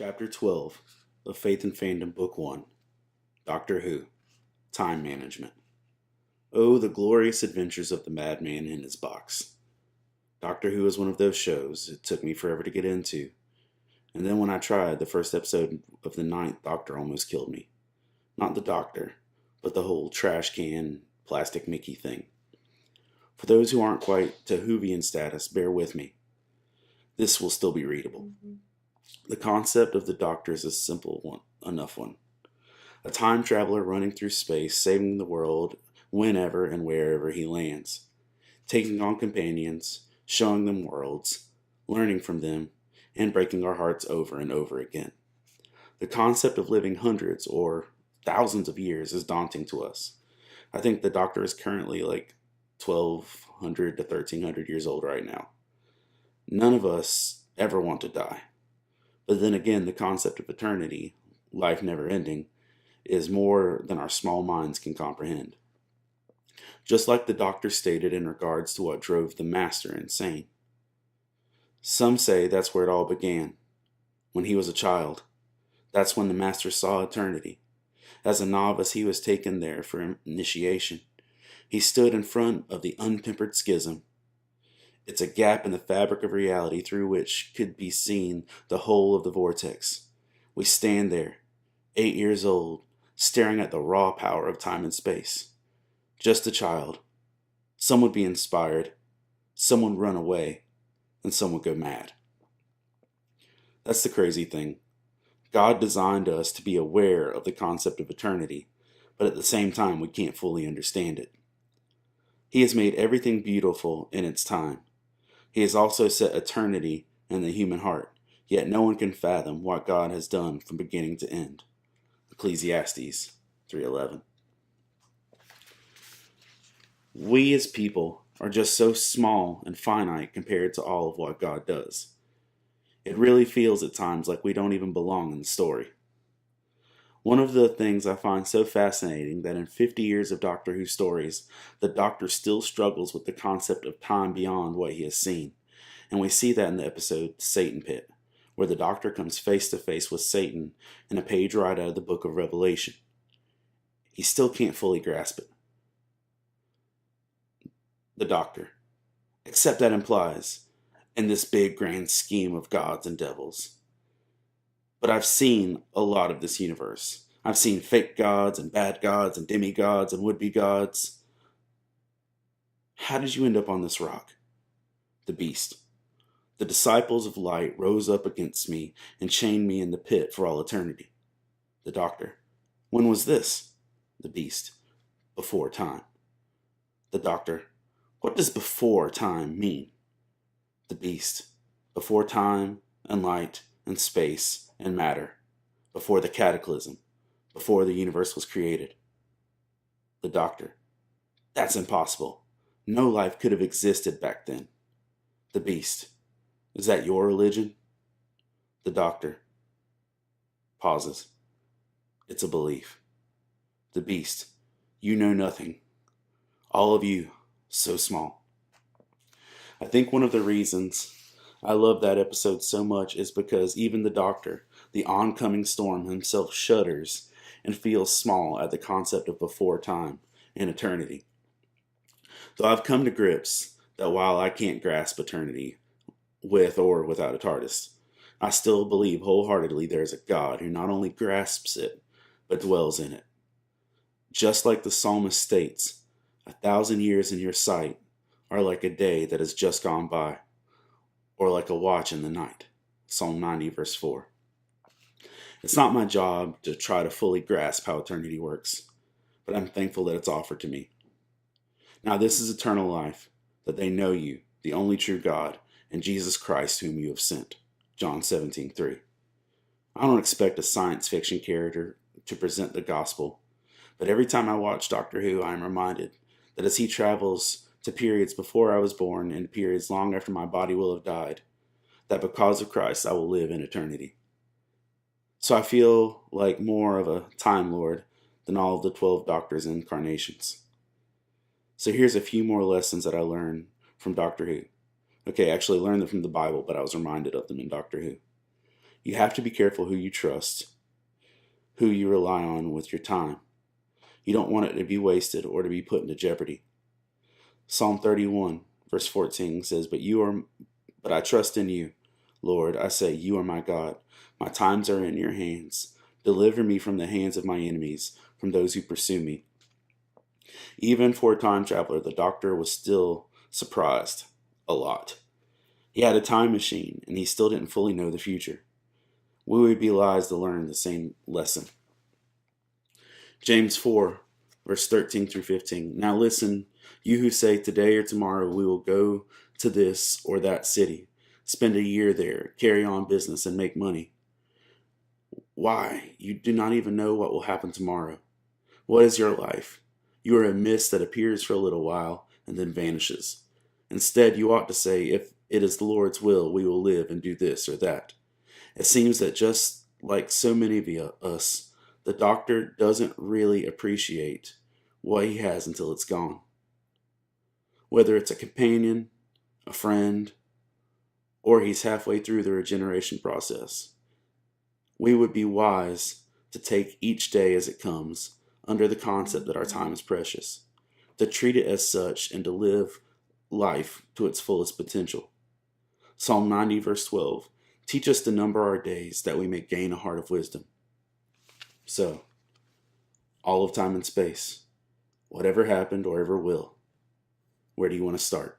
Chapter 12 of Faith and Fandom Book 1, Doctor Who, Time Management. Oh, the glorious adventures of the madman in his box. Doctor Who is one of those shows it took me forever to get into. And then when I tried, the first episode of the ninth Doctor almost killed me. Not the Doctor, but the whole trash can, plastic Mickey thing. For those who aren't quite to Whovian status, bear with me. This will still be readable. The concept of the Doctor is a simple enough one. A time traveler running through space, saving the world whenever and wherever he lands. Taking on companions, showing them worlds, learning from them, and breaking our hearts over and over again. The concept of living hundreds or thousands of years is daunting to us. I think the Doctor is currently like 1,200 to 1,300 years old right now. None of us ever want to die. But then again, the concept of eternity, life never ending, is more than our small minds can comprehend. Just like the Doctor stated in regards to what drove the Master insane. Some say that's where it all began, when he was a child. That's when the Master saw eternity. As a novice, he was taken there for initiation. He stood in front of the untempered schism. It's a gap in the fabric of reality through which could be seen the whole of the vortex. We stand there, 8 years old, staring at the raw power of time and space. Just a child. Some would be inspired, some would run away, and some would go mad. That's the crazy thing. God designed us to be aware of the concept of eternity, but at the same time we can't fully understand it. He has made everything beautiful in its time. He has also set eternity in the human heart, yet no one can fathom what God has done from beginning to end. Ecclesiastes 3:11. We as people are just so small and finite compared to all of what God does. It really feels at times like we don't even belong in the story. One of the things I find so fascinating that in 50 years of Doctor Who stories, the Doctor still struggles with the concept of time beyond what he has seen. And we see that in the episode Satan Pit, where the Doctor comes face to face with Satan in a page right out of the book of Revelation. He still can't fully grasp it. The Doctor. Except that implies, in this big grand scheme of gods and devils. But I've seen a lot of this universe. I've seen fake gods and bad gods and demigods and would-be gods. How did you end up on this rock? The Beast. The disciples of light rose up against me and chained me in the pit for all eternity. The Doctor. When was this? The Beast. Before time. The Doctor. What does before time mean? The Beast. Before time and light and space and matter, before the cataclysm, before the universe was created. The Doctor. That's impossible. No life could have existed back then. The Beast. Is that your religion? The Doctor. Pauses. It's a belief. The Beast. You know nothing. All of you, so small. I think one of the reasons I love that episode so much is because even the Doctor, the oncoming storm himself, shudders and feels small at the concept of before time and eternity. Though I've come to grips that while I can't grasp eternity with or without a TARDIS, I still believe wholeheartedly there is a God who not only grasps it, but dwells in it. Just like the psalmist states, 1,000 years in your sight are like a day that has just gone by, or like a watch in the night. Psalm 90, verse 4. It's not my job to try to fully grasp how eternity works, but I'm thankful that it's offered to me. Now this is eternal life, that they know you, the only true God, and Jesus Christ whom you have sent. John 17:3. I don't expect a science fiction character to present the gospel, but every time I watch Doctor Who, I am reminded that as he travels to periods before I was born and periods long after my body will have died, that because of Christ I will live in eternity. So I feel like more of a Time Lord than all of the 12 Doctors' incarnations. So here's a few more lessons that I learned from Doctor Who. Okay, I actually learned them from the Bible, but I was reminded of them in Doctor Who. You have to be careful who you trust, who you rely on with your time. You don't want it to be wasted or to be put into jeopardy. Psalm 31, verse 14 says, But I trust in you, Lord. I say, you are my God. My times are in your hands. Deliver me from the hands of my enemies, from those who pursue me. Even for a time traveler, the doctor was still surprised a lot. He had a time machine, and he still didn't fully know the future. We would be wise to learn the same lesson. James 4, verse 13 through 15. Now listen, you who say today or tomorrow we will go to this or that city, spend a year there, carry on business, and make money. Why? You do not even know what will happen tomorrow. What is your life? You are a mist that appears for a little while and then vanishes. Instead, you ought to say, if it is the Lord's will, we will live and do this or that. It seems that just like so many of us, the doctor doesn't really appreciate what he has until it's gone. Whether it's a companion, a friend, or he's halfway through the regeneration process. We would be wise to take each day as it comes, under the concept that our time is precious, to treat it as such and to live life to its fullest potential. Psalm 90, verse 12, teach us to number our days that we may gain a heart of wisdom. So, all of time and space, whatever happened or ever will, where do you want to start?